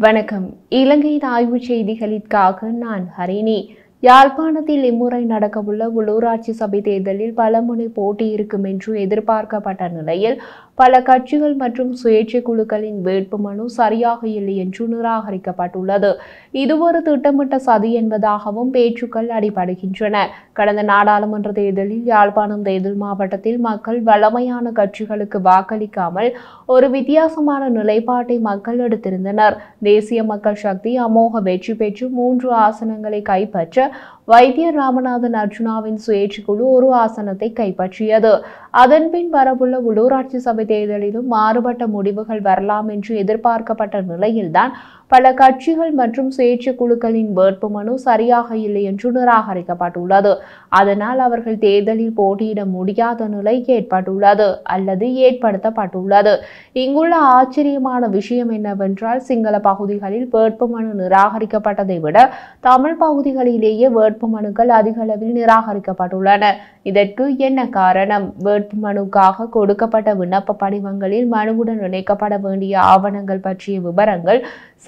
வணக்கம். இலங்கையின் ஆய்வுச் செய்திகளுக்காக நான் ஹரிணி. யாழ்ப்பாணத்தில் இம்முறை நடக்கவுள்ள உள்ளூராட்சி சபை தேர்தலில் பலமுனை போட்டி இருக்கும் என்று எதிர்பார்க்கப்பட்ட நிலையில் பல கட்சிகள் மற்றும் சுயேட்சை குழுக்களின் வேட்புமனு சரியாக இல்லை என்று நிராகரிக்கப்பட்டுள்ளது. இது ஒரு திட்டமிட்ட சதி என்பதாகவும் பேச்சுக்கள் அடிபடுகின்றன. கடந்த நாடாளுமன்ற தேர்தலில் யாழ்ப்பாணம் தேர்தல் மாவட்டத்தில் மக்கள் வழமையான கட்சிகளுக்கு வாக்களிக்காமல் ஒரு வித்தியாசமான நிலைப்பாட்டை மக்கள் எடுத்திருந்தனர். தேசிய மக்கள் சக்தி அமோக வெற்றி பெற்று 3 ஆசனங்களை கைப்பற்ற வைத்தியர் ராமநாதன் அர்ஜுனாவின் சுயேட்சை குழு ஒரு ஆசனத்தை கைப்பற்றியது. அதன்பின் வரவுள்ள உள்ளூராட்சி சபை தேர்தலிலும் மாறுபட்ட முடிவுகள் வரலாம் என்று எதிர்பார்க்கப்பட்ட நிலையில்தான் பல கட்சிகள் மற்றும் சுயேட்சை குழுக்களின் வேட்புமனு சரியாக இல்லை என்று நிராகரிக்கப்பட்டுள்ளது. அதனால் அவர்கள் தேர்தலில் போட்டியிட முடியாத நிலை ஏற்பட்டுள்ளது அல்லது ஏற்படுத்தப்பட்டுள்ளது. இங்குள்ள ஆச்சரியமான விஷயம் என்னவென்றால், சிங்கள பகுதிகளில் வேட்புமனு நிராகரிக்கப்பட்டதை விட தமிழ் பகுதிகளிலேயே வேட்புமனுக்கள் அதிக அளவில் நிராகரிக்கப்பட்டுள்ளன. இதற்கு என்ன காரணம்? வேட்புமனுக்காக கொடுக்கப்பட்ட விண்ணப்ப படிவங்களில் மனுவுடன் இணைக்கப்பட வேண்டிய ஆவணங்கள் பற்றிய விவரங்கள்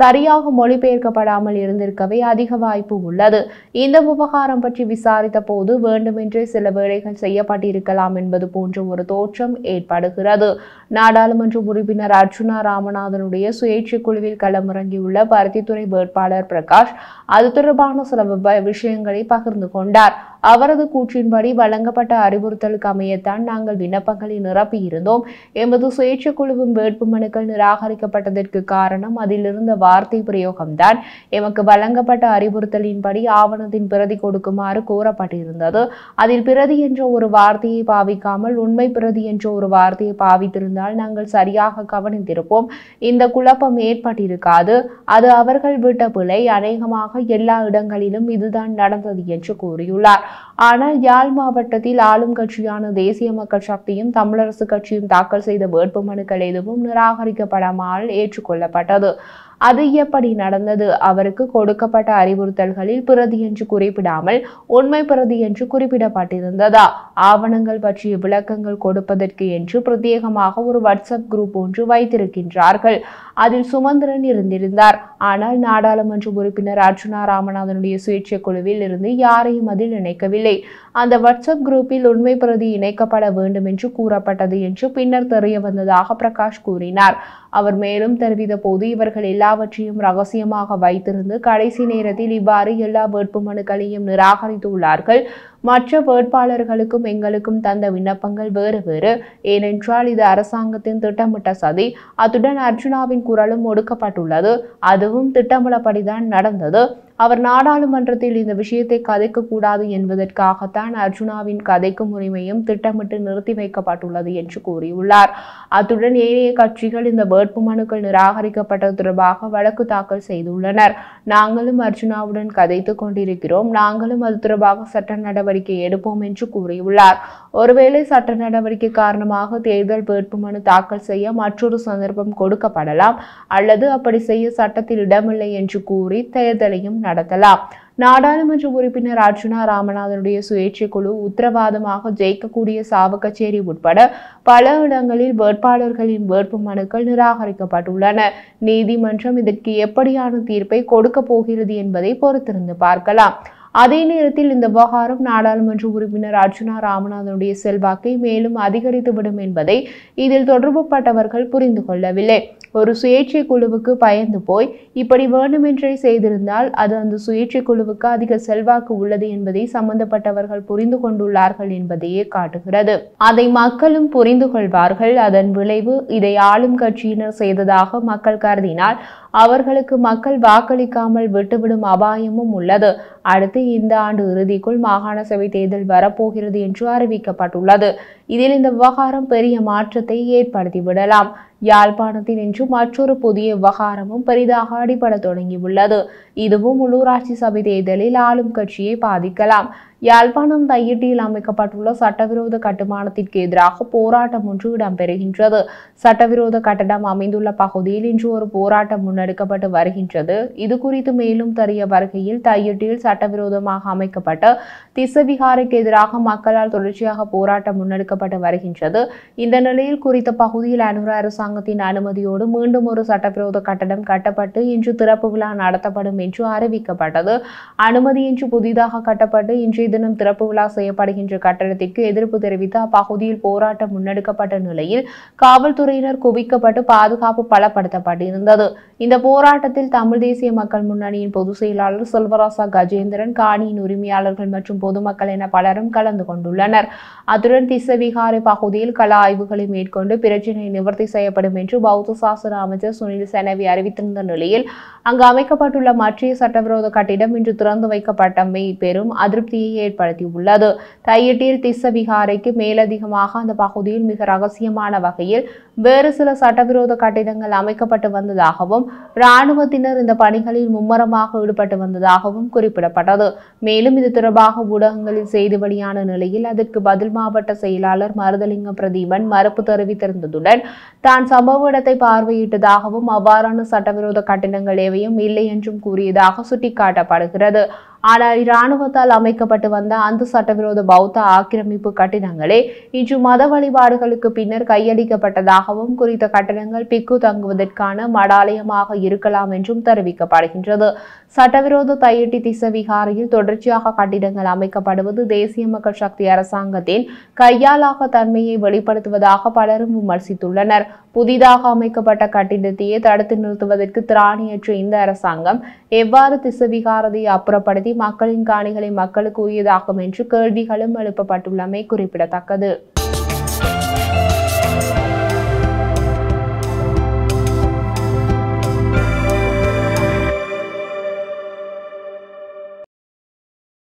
சரியாக மொழிபெயர்க்கப்படாமல் இருந்திருக்கவே அதிக வாய்ப்பு உள்ளது. இந்த விவகாரம் பற்றி விசாரித்த போது வேண்டுமென்றே சில வேலைகள் செய்யப்பட்டிருக்கலாம் என்பது போன்ற ஒரு தோற்றம் ஏற்படுகிறது. நாடாளுமன்ற உறுப்பினர் அர்ஜுனா ராமநாதனுடைய சுயேட்சை குழுவில் களமிறங்கியுள்ள பருத்தித்துறை வேட்பாளர் பிரகாஷ் அது தொடர்பான சில விஷயங்களை பகிர்ந்து கொண்டார். அவரது கூற்றின்படி வழங்கப்பட்ட அறிவுறுத்தலுக்கு அமையத்தான் நாங்கள் விண்ணப்பங்களை நிரப்பியிருந்தோம். எமது சுயேட்சை குழுவின் வேட்புமனுக்கள் நிராகரிக்கப்பட்டதற்கு காரணம் அதில் இருந்த வார்த்தை பிரயோகம்தான். எமக்கு வழங்கப்பட்ட அறிவுறுத்தலின்படி ஆவணத்தின் பிரதி கொடுக்குமாறு கோரப்பட்டிருந்தது. அதில் பிரதி என்ற ஒரு வார்த்தையை பாவிக்காமல் உண்மை பிரதி என்ற ஒரு வார்த்தையை பாவித்திருந்தால் நாங்கள் சரியாக கவனித்திருப்போம். இந்த குழப்பம் ஏற்பட்டிருக்காது. அது அவர்கள் விட்ட பிழை. அநேகமாக எல்லா இடங்களிலும் இதுதான் நடந்தது என்று கூறியுள்ளார். ஆனால் யாழ் மாவட்டத்தில் ஆளும் கட்சியான தேசிய மக்கள் சக்தியும் தமிழரசு கட்சியும் தாக்கல் செய்த வேட்புமனுக்கள் எதுவும் நிராகரிக்கப்படாமல் ஏற்றுக்கொள்ளப்பட்டது. அது எப்படி நடந்தது? அவருக்கு கொடுக்கப்பட்ட அறிவுறுத்தல்களில் பிரதி என்று குறிப்பிடாமல் உண்மை பிரதி என்று குறிப்பிடப்பட்டிருந்ததா? ஆவணங்கள் பற்றிய விளக்கங்கள் கொடுப்பதற்கு என்று பிரத்யேகமாக ஒரு வாட்ஸ்அப் குரூப் ஒன்று வைத்திருக்கின்றார்கள். அதில் சுமந்திரன் இருந்திருந்தார். ஆனால் நாடாளுமன்ற உறுப்பினர் அர்ஜுனா ராமநாதனுடைய சுயேட்சை குழுவில் இருந்து யாரையும் அதில் இணைக்கவில்லை. அந்த வாட்ஸ்அப் குரூப்பில் உண்மை பிரதி இணைக்கப்பட வேண்டும் என்று கூறப்பட்டது என்று பின்னர் தெரிய வந்ததாக பிரகாஷ் கூறினார். அவர் மேலும் தெரிவித்த போது, இவர்கள் எல்லாவற்றையும் ரகசியமாக வைத்திருந்து கடைசி நேரத்தில் இவ்வாறு எல்லா வேட்புமனுக்களையும் நிராகரித்துள்ளார்கள். மற்ற வேட்பாளர்களுக்கும் எங்களுக்கும் தந்த விண்ணப்பங்கள் வேறு வேறு. ஏனென்றால் இது அரசாங்கத்தின் திட்டமிட்ட சதி. அத்துடன் அர்ஜுனாவின் குரலும் ஒடுக்கப்பட்டுள்ளது. அதுவும் திட்டமிடப்படிதான் நடந்தது. அவர் நாடாளுமன்றத்தில் இந்த விஷயத்தை கதைக்க கூடாது என்பதற்காகத்தான் அர்ஜுனாவின் கதைக்கும் உரிமையும் திட்டமிட்டு நிறுத்தி வைக்கப்பட்டுள்ளது என்று கூறியுள்ளார். அத்துடன் ஏனைய கட்சிகள் இந்த வேட்புமனுக்கள் நிராகரிக்கப்பட்டது தொடர்பாக வழக்கு தாக்கல் செய்துள்ளனர். நாங்களும் அர்ஜுனாவுடன் கதைத்துக் கொண்டிருக்கிறோம். நாங்களும் அது தொடர்பாக சட்ட நடவடிக்கை எடுப்போம் என்று கூறியுள்ளார். ஒருவேளை சட்ட நடவடிக்கை காரணமாக தேர்தல் வேட்புமனு தாக்கல் செய்ய மற்றொரு சந்தர்ப்பம் கொடுக்கப்படலாம், அல்லது அப்படி செய்ய சட்டத்தில் இடமில்லை என்று கூறி தேர்தலையும் நடத்தலாம். நாடாளுமன்ற உறுப்பினர் அர்ஜுனா ராமநாதனுடைய சுயேட்சை குழு உத்தரவாதமாக ஜெயிக்கக்கூடிய சாவகச்சேரி உட்பட பல இடங்களில் வேட்பாளர்களின் வேட்புமனுக்கள் நிராகரிக்கப்பட்டுள்ளன. நீதிமன்றம் இதற்கு எப்படியான தீர்ப்பை கொடுக்க போகிறது என்பதை பொறுத்திருந்து பார்க்கலாம். அதே நேரத்தில் இந்த விவகாரம் நாடாளுமன்ற உறுப்பினர் அர்ஜுனா ராமநாதனுடைய செல்வாக்கை மேலும் அதிகரித்துவிடும் என்பதை இதில் தொடர்புபட்டவர்கள் புரிந்து கொள்ளவில்லை. ஒரு சுயேட்சை குழுவுக்கு பயந்து போய் இப்படி வேண்டுமென்றே செய்திருந்தால் அது அந்த சுயேட்சை குழுவுக்கு அதிக செல்வாக்கு உள்ளது என்பதை சம்பந்தப்பட்டவர்கள் புரிந்து கொண்டுள்ளார்கள் என்பதையே காட்டுகிறது. அதை மக்களும் புரிந்து கொள்வார்கள். அதன் விளைவு இதை ஆளும் கட்சியினர் செய்ததாக மக்கள் கருதினால் அவர்களுக்கு மக்கள் வாக்களிக்காமல் விட்டுவிடும் அபாயமும் உள்ளது. அடுத்து இந்த ஆண்டு இறுதிக்குள் மாகாண சபை தேர்தல் வரப்போகிறது என்று அறிவிக்கப்பட்டுள்ளது. இதில் இந்த விவகாரம் பெரிய மாற்றத்தை ஏற்படுத்திவிடலாம். யாழ்ப்பாணத்தில் இன்று மற்றொரு புதிய விவகாரமும் பெரிதாக அடிபட தொடங்கியுள்ளது. இதுவும் உள்ளூராட்சி சபை தேர்தலில் ஆளும் கட்சியை பாதிக்கலாம். யாழ்ப்பாணம் தையிட்டியில் அமைக்கப்பட்டுள்ள சட்டவிரோத கட்டுமானத்திற்கு எதிராக போராட்டம் ஒன்று இடம்பெறுகின்றது. சட்டவிரோத கட்டடம் அமைந்துள்ள பகுதியில் இன்று ஒரு போராட்டம் முன்னெடுக்கப்பட்டு வருகின்றது. இது குறித்து மேலும் தெரிய வருகையில் தையிட்டியில் சட்டவிரோதமாக அமைக்கப்பட்ட திஸ்ஸவிகாரைக்கு எதிராக மக்களால் தொடர்ச்சியாக போராட்டம் முன்னெடுக்கப்பட்டு வருகின்றது. இந்த நிலையில் குறித்த பகுதியில் அனுர அரசாங்கத்தின் அனுமதியோடு மீண்டும் ஒரு சட்டவிரோத கட்டடம் கட்டப்பட்டு இன்று திறப்பு விழா நடத்தப்படும் என்று அறிவிக்கப்பட்டது. அனுமதியின்றி புதிதாக கட்டப்பட்டு இன்றைய தினம் திறப்பு விழா செய்யப்படுகின்ற கட்டடத்திற்கு எதிர்ப்பு தெரிவித்து அப்பகுதியில் போராட்டம் முன்னெடுக்கப்பட்ட நிலையில் காவல்துறையினர் குவிக்கப்பட்டு பாதுகாப்பு பலப்படுத்தப்பட்டிருந்தது. இந்த போராட்டத்தில் தமிழ் தேசிய மக்கள் முன்னணியின் பொதுச் செயலாளர் செல்வராசா கஜேந்திரன், காணியின் உரிமையாளர்கள் மற்றும் பொதுமக்கள் என பலரும் கலந்து கொண்டுள்ளனர். அத்துடன் திஸ்ஸவிகாரை பகுதியில் கள ஆய்வுகளை மேற்கொண்டு பிரச்சினை நிவர்த்தி செய்யப்படும் என்று பௌத்த சாசன அமைச்சர் சுனில் செனவி அறிவித்திருந்த நிலையில் அங்கு அமைக்கப்பட்டுள்ள மற்ற சட்டவிரோத கட்டிடம் இன்று திறந்து வைக்கப்பட்டமை பெரும் அதிருப்தியை ஏற்படுத்தியுள்ளது. தையிட்டியில் திஸ்ஸவிகாரைக்கு மேலதிகமாக அந்த பகுதியில் மிக ரகசியமான வகையில் வேறு சில சட்டவிரோத கட்டிடங்கள் அமைக்கப்பட்டு வந்ததாகவும் இராணுவத்தினர் இந்த பணிகளில் மும்முரமாக ஈடுபட்டு வந்ததாகவும் குறிப்பிடப்பட்டது. மேலும் இது தொடர்பாக ஊடகங்களில் செய்தி வெளியான நிலையில் அதற்கு பதில் மாவட்ட செயலாளர் மருதலிங்கம் பிரதீபன் மறுப்பு தெரிவித்திருந்ததுடன் தான் சம்பவ இடத்தை பார்வையிட்டதாகவும் அவ்வாறான சட்டவிரோத கட்டிடங்கள் எவையும் இல்லை என்றும் கூறியதாக சுட்டிக்காட்டப்படுகிறது. ஆனால் இராணுவத்தால் அமைக்கப்பட்டு வந்த அந்த சட்டவிரோத பௌத்த ஆக்கிரமிப்பு கட்டிடங்களே இன்று மத வழிபாடுகளுக்கு பின்னர் கையளிக்கப்பட்டதாகவும் குறித்த கட்டடங்கள் பிக்கு தங்குவதற்கான மடாலயமாக இருக்கலாம் என்றும் தெரிவிக்கப்படுகின்றது. சட்டவிரோத தையிட்டி திஸ்ஸவிகாரையில் தொடர்ச்சியாக கட்டிடங்கள் அமைக்கப்படுவது தேசிய மக்கள் சக்தி அரசாங்கத்தின் கையாளாக தன்மையை வெளிப்படுத்துவதாக பலரும் விமர்சித்துள்ளனர். புதிதாக அமைக்கப்பட்ட கட்டிடத்தையே தடுத்து நிறுத்துவதற்கு திராணியற்ற இந்த அரசாங்கம் எவ்வாறு திஸ்ஸவிகாரத்தை அப்புறப்படுத்தி மக்களின் காணிகளை மக்களுக்கு உரியதாகும் என்று கேள்விகளும் எழுப்பப்பட்டுள்ளமை குறிப்பிடத்தக்கது.